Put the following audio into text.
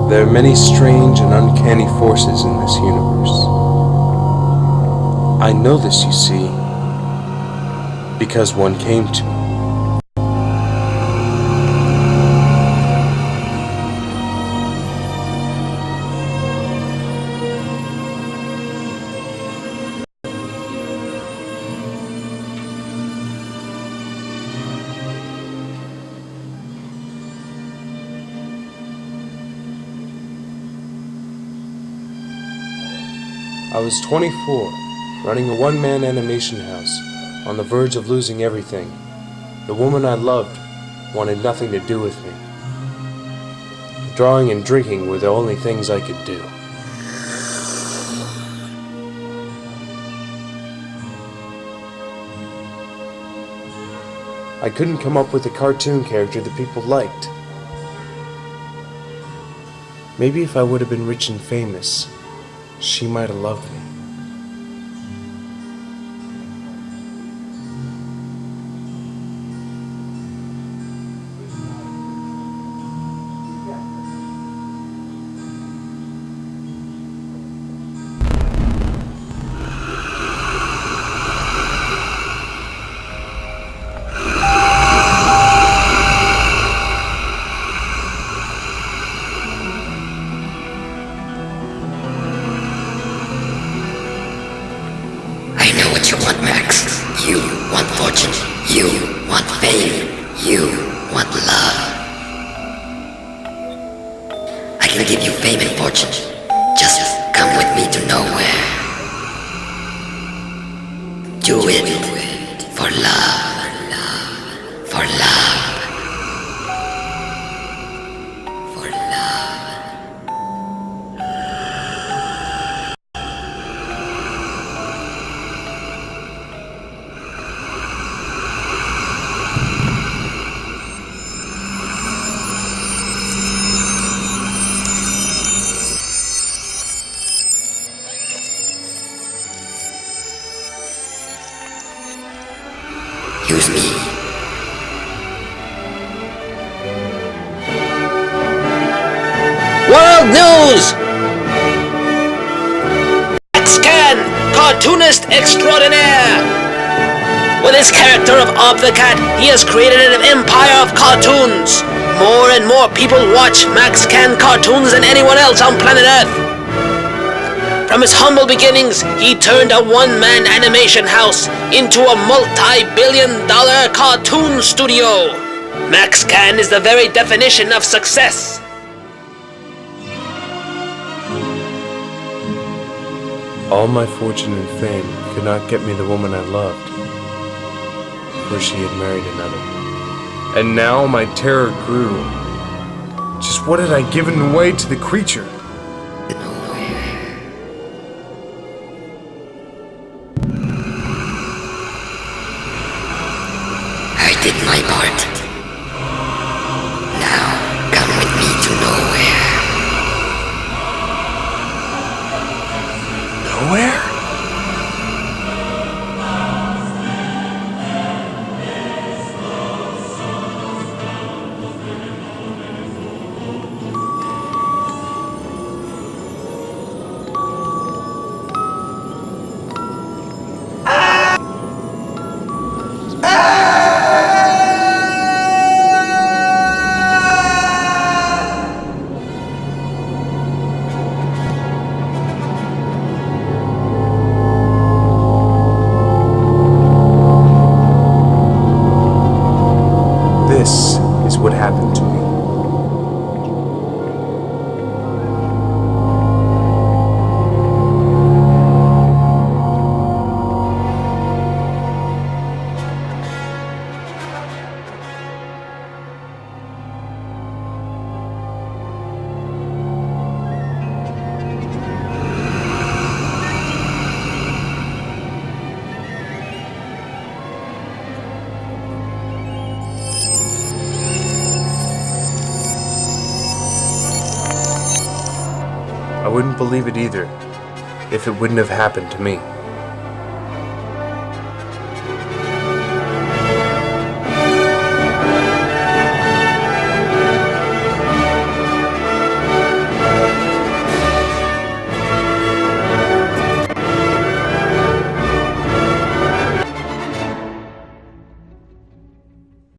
There are many strange and uncanny forces in this universe. I know this, you see, because one came to me. I was 24, running a one-man animation house, on the verge of losing everything. The woman I loved wanted nothing to do with me. Drawing and drinking were the only things I could do. I couldn't come up with a cartoon character that people liked. Maybe if I would have been rich and famous, she might have loved me. You want Max, you want fortune, you want fame, you want love. I can give you fame and fortune, just come with me to nowhere. Do it for love, for love, for love. Use me. World News! Max Can, cartoonist extraordinaire! With his character of Ob the Cat, he has created an empire of cartoons. More and more people watch Max Can cartoons than anyone else on planet Earth. From his humble beginnings, he turned a one-man animation house into a multi-billion-dollar cartoon studio. Max Can is the very definition of success. All my fortune and fame could not get me the woman I loved, for she had married another. And now my terror grew. Just what had I given away to the creature? I did my part. Now, come with me to nowhere. Nowhere? This is what happened to me. I wouldn't believe it either, if it wouldn't have happened to me.